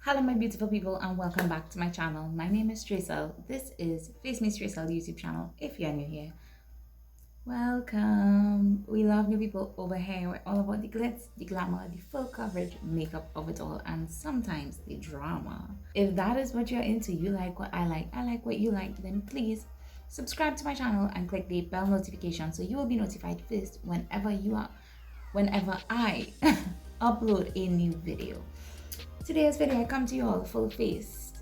Hello my beautiful people and welcome back to my channel. My name is Tracell. This is Facemeetstracell YouTube channel. If you're new here, welcome. We love new people over here. We're all about the glitz, the glamour, the full coverage, makeup of it all, and sometimes the drama. If that is what you're into, you like what I like what you like, then please subscribe to my channel and click the bell notification so you will be notified first whenever I upload a new video. Today's video I come to you all full face.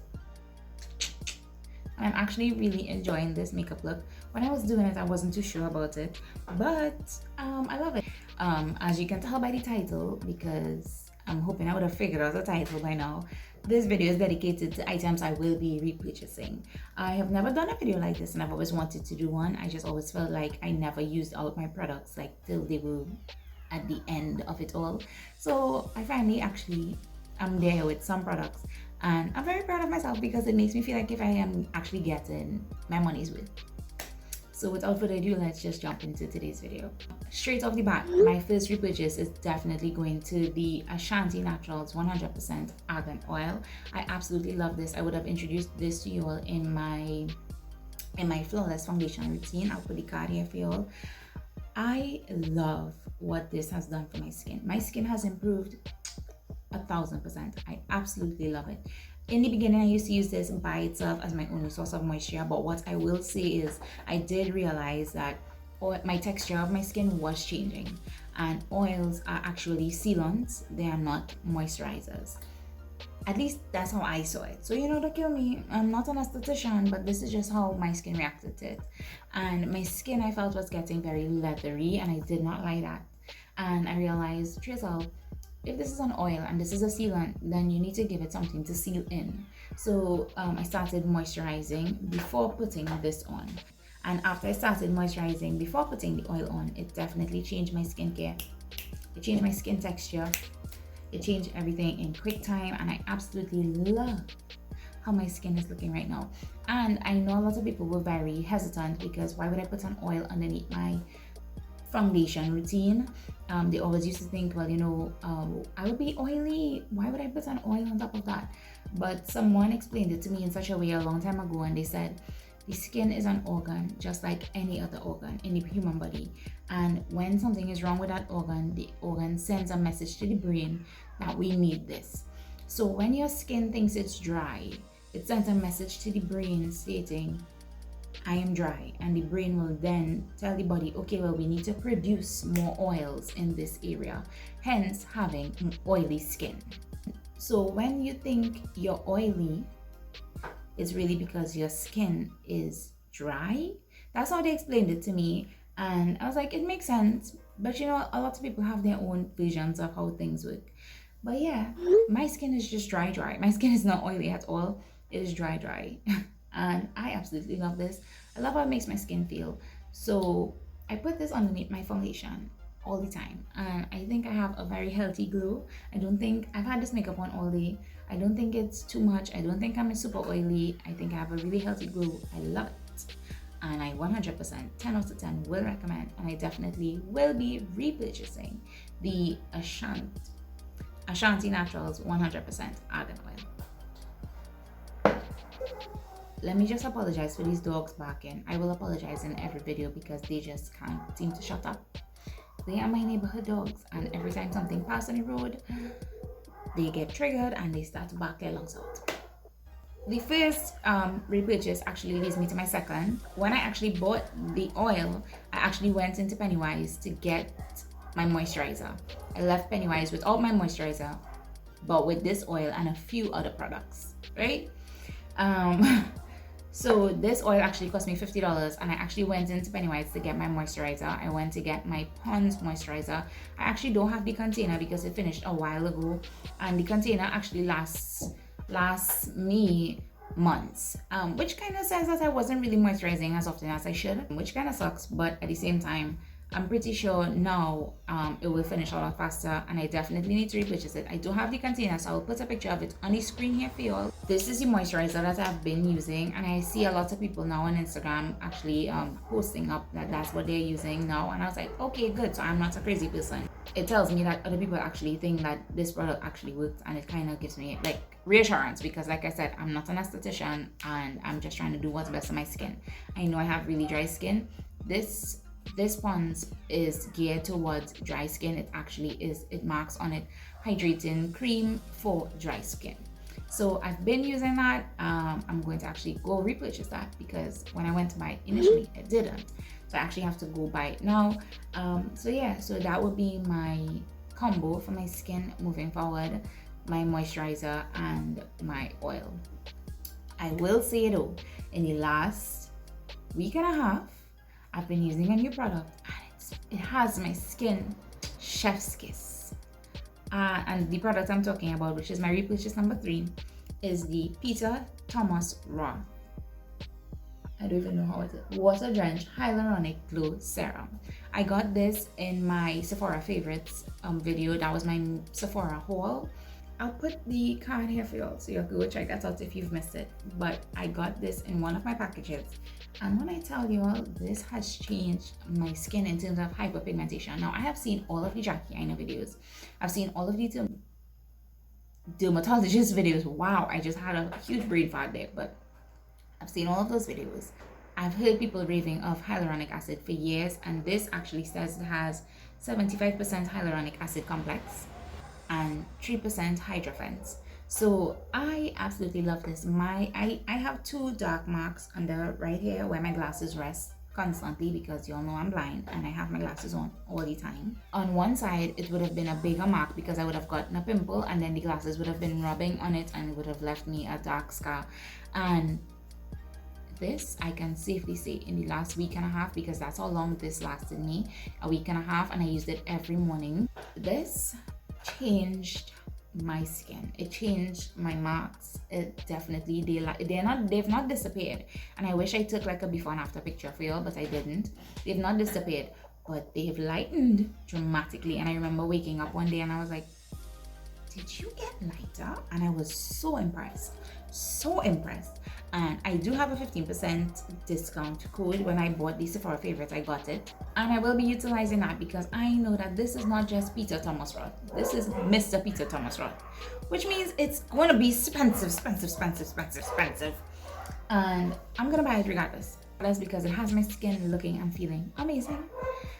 I'm actually really enjoying this makeup look. When I was doing it I wasn't too sure about it, but I love it. As you can tell by the title, because I'm hoping I would have figured out the title by now, this video is dedicated to items I will be repurchasing. I have never done a video like this and I've always wanted to do one. I just always felt like I never used out my products like till they were at the end of it all. So I finally I'm there with some products and I'm very proud of myself because it makes me feel like if I am actually getting my money's worth. So without further ado, let's just jump into today's video. Straight off the bat, my first repurchase is definitely going to be Ashanti Naturals 100% Argan Oil. I absolutely love this. I would have introduced this to you all in my flawless foundation routine. I'll put the card here for you all. I love what this has done for my skin. My skin has improved 1000%. I absolutely love it. In the beginning I used to use this by itself as my only source of moisture, but what I will say is I did realize that my texture of my skin was changing, and oils are actually sealants, they are not moisturizers. At least that's how I saw it. So don't kill me, I'm not an esthetician, but this is just how my skin reacted to it. And my skin I felt was getting very leathery and I did not like that. And I realized, Tracell, if this is an oil and this is a sealant, then you need to give it something to seal in. So I started moisturizing before putting this on. And after I started moisturizing before putting the oil on, it definitely changed my skincare. It changed my skin texture. It changed everything in quick time, and I absolutely love how my skin is looking right now. And I know a lot of people were very hesitant because why would I put an oil underneath my foundation routine? They always used to think, well, I would be oily, why would I put an oil on top of that? But someone explained it to me in such a way a long time ago, and they said the skin is an organ just like any other organ in the human body, and when something is wrong with that organ, the organ sends a message to the brain that we need this. So when your skin thinks it's dry, it sends a message to the brain stating I am dry, and the brain will then tell the body, okay, well, we need to produce more oils in this area, hence having oily skin. So when you think you're oily, it's really because your skin is dry. That's how they explained it to me, and I was like, it makes sense, but a lot of people have their own visions of how things work. But yeah, my skin is just dry. My skin is not oily at all, it is dry. And I absolutely love this. I love how it makes my skin feel. So I put this underneath my foundation all the time, and I think I have a very healthy glow. I don't think I've had this makeup on all day. I don't think it's too much. I don't think I'm super oily. I think I have a really healthy glow. I love it, and I 100% 10 out of 10 will recommend, and I definitely will be repurchasing the Ashanti Naturals 100% Argan Oil. Let me just apologize for these dogs barking. I will apologize in every video because they just can't seem to shut up. They are my neighborhood dogs, and every time something passes on the road, they get triggered and they start to bark their lungs out. The first repurchase actually leads me to my second. When I actually bought the oil, I actually went into Pennywise to get my moisturizer. I left Pennywise without my moisturizer, but with this oil and a few other products, right? So this oil actually cost me $50, and I actually went into Pennywise to get my moisturizer. I went to get my Pond's moisturizer. I actually don't have the container because it finished a while ago, and the container actually lasts me months, which kind of says that I wasn't really moisturizing as often as I should, which kind of sucks, but at the same time I'm pretty sure now it will finish a lot faster, and I definitely need to repurchase it. I do have the container, so I'll put a picture of it on the screen here for you all. This is the moisturizer that I've been using, and I see a lot of people now on Instagram actually posting up that that's what they're using now, and I was like, okay, good, so I'm not a crazy person. It tells me that other people actually think that this product actually works, and it kind of gives me like reassurance, because like I said, I'm not an esthetician and I'm just trying to do what's best for my skin. I know I have really dry skin. This Pond's is geared towards dry skin. It actually is, it marks on it hydrating cream for dry skin. So I've been using that. I'm going to actually go repurchase that, because when I went to buy it initially, it didn't. So I actually have to go buy it now. So yeah, so that would be my combo for my skin moving forward, my moisturizer and my oil. I will say though, in the last week and a half, I've been using a new product, and it has my skin chef's kiss. And the product I'm talking about, which is my repurchase number 3, is the Peter Thomas Roth. I don't even know how it is. Water Drench Hyaluronic Glow Serum. I got this in my Sephora favorites video. That was my Sephora haul. I'll put the card here for y'all, so you can go check that out if you've missed it. But I got this in one of my packages, and when I tell you all, this has changed my skin in terms of hyperpigmentation. Now, I have seen all of the Jackie Aina videos. I've seen all of the dermatologist videos. Wow, I just had a huge brain fart there, but I've seen all of those videos. I've heard people raving of hyaluronic acid for years, and this actually says it has 75% hyaluronic acid complex and 3% hydrophens. So I absolutely love this. I have 2 dark marks under right here where my glasses rest constantly, because you all know I'm blind and I have my glasses on all the time. On one side it would have been a bigger mark because I would have gotten a pimple, and then the glasses would have been rubbing on it and it would have left me a dark scar. And this, I can safely say, in the last week and a half, because that's how long this lasted me, a week and a half, and I used it every morning. This changed my skin. It changed my marks. It definitely, they've not disappeared, and I wish I took like a before and after picture for you, but I didn't. They've not disappeared, but they've lightened dramatically. And I remember waking up one day and I was like, did you get lighter? And I was so impressed, so impressed. And I do have a 15% discount code. When I bought the Sephora favorites, I got it, and I will be utilizing that, because I know that this is not just Peter Thomas Roth, this is Mr. Peter Thomas Roth, which means it's going to be expensive, and I'm gonna buy it regardless. That's because it has my skin looking and feeling amazing.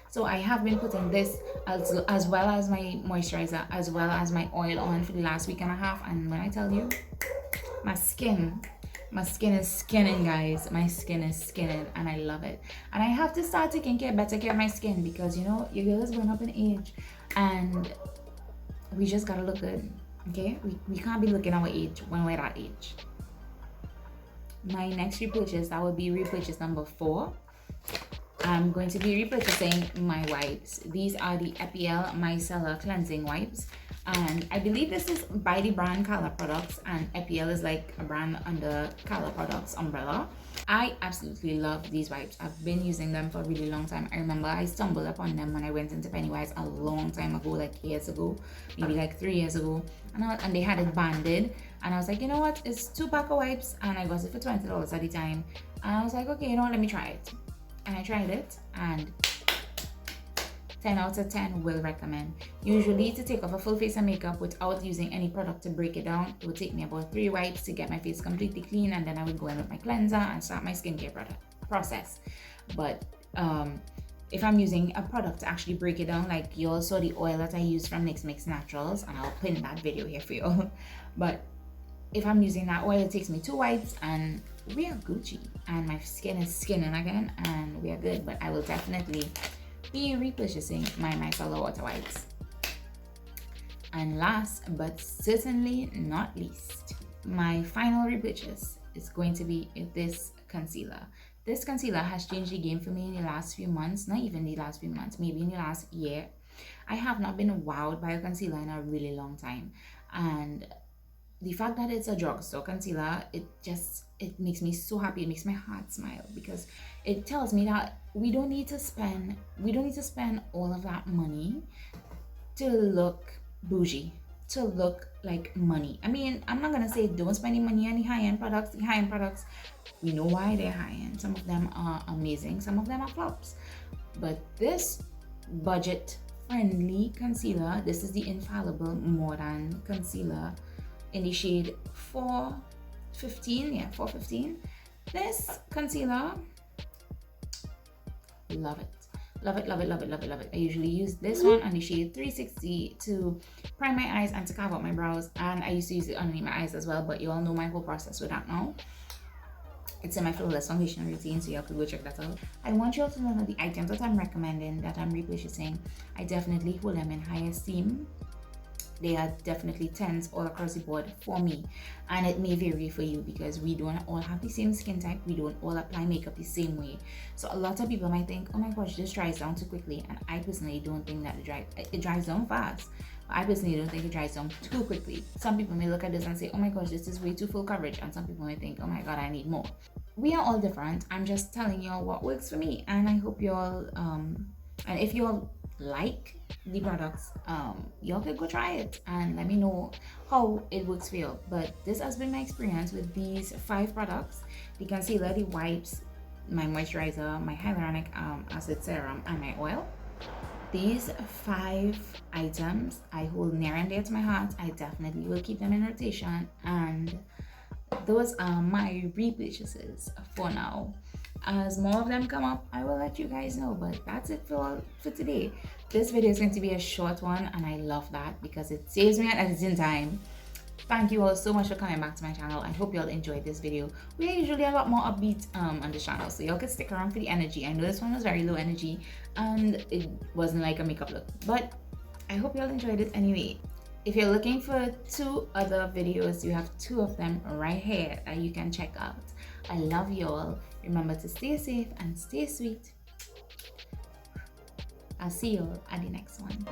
So I have been putting this as well as my moisturizer, as well as my oil on for the last week and a half, and when I tell you, my skin is skinning, guys. My skin is skinning, and I love it. And I have to start taking better care of my skin, because you know, your girl is going up in age, and we just gotta look good, okay? We can't be looking our age when we're that age. My next repurchase, that will be repurchase number 4. I'm going to be repurchasing my wipes. These are the EPL Micellar cleansing wipes, and I believe this is by the brand Color Products, and EPL is like a brand under Color Products umbrella. I absolutely love these wipes. I've been using them for a really long time. I remember I stumbled upon them when I went into Pennywise a long time ago, like years ago, maybe like 3 years ago, and they had it banded, and I was like, you know what, it's 2-pack of wipes, and I got it for $20 at the time, and I was like, okay, you know what, let me try it. And I tried it, and 10 out of 10 will recommend. Usually, to take off a full face of makeup without using any product to break it down, it would take me about 3 wipes to get my face completely clean, and then I would go in with my cleanser and start my skincare process. But if I'm using a product to actually break it down, like you all saw the oil that I use from NYX Mix Naturals, and I'll pin that video here for you. But if I'm using that oil, it takes me 2 wipes, and we are Gucci, and my skin is skinning again, and we are good. But I will definitely be repurchasing my Micellar water wipes. And last but certainly not least, my final repurchase is going to be this concealer. This concealer has changed the game for me in the last few months, not even the last few months, maybe in the last year. I have not been wowed by a concealer in a really long time, and the fact that it's a drugstore concealer, it makes me so happy. It makes my heart smile, because it tells me that we don't need to spend all of that money to look bougie, to look like money. I mean, I'm not gonna say don't spend any money on the high-end products. The high-end products, we know why they're high-end. Some of them are amazing, some of them are flops. But this budget friendly concealer, this is the Infallible Modern Concealer in the shade 415. Yeah, 415. This concealer, love it. Love it, love it, love it, love it, love it. I usually use this one on the shade 360 to prime my eyes and to carve out my brows. And I used to use it underneath my eyes as well, but you all know my whole process with that now. It's in my flawless foundation routine, so you all could go check that out. I want you all to know that the items that I'm recommending, that I'm repurchasing, I definitely hold them in high esteem. They are definitely 10s all across the board for me, and it may vary for you because we don't all have the same skin type. We don't all apply makeup the same way. So a lot of people might think, oh my gosh, this dries down too quickly, and I personally don't think that it dries down fast. I personally don't think it dries down too quickly. Some people may look at this and say, oh my gosh, this is way too full coverage, and some people may think, oh my god, I need more. We are all different. I'm just telling y'all what works for me, and I hope y'all and if y'all like the products, y'all could go try it and let me know how it works for you. But this has been my experience with these 5 products: the concealer, the wipes, my moisturizer, my hyaluronic acid serum, and my oil. These 5 items I hold near and dear to my heart. I definitely will keep them in rotation, and those are my repurchases for now. As more of them come up, I will let you guys know. But that's it for today. This video is going to be a short one, and I love that because it saves me an editing time. Thank you all so much for coming back to my channel. I hope you all enjoyed this video. We are usually a lot more upbeat on the channel, so y'all can stick around for the energy. I know this one was very low energy and it wasn't like a makeup look, but I hope you all enjoyed it anyway. If you're looking for 2 other videos, you have 2 of them right here that you can check out. I love you all. Remember to stay safe and stay sweet. I'll see you all at the next one.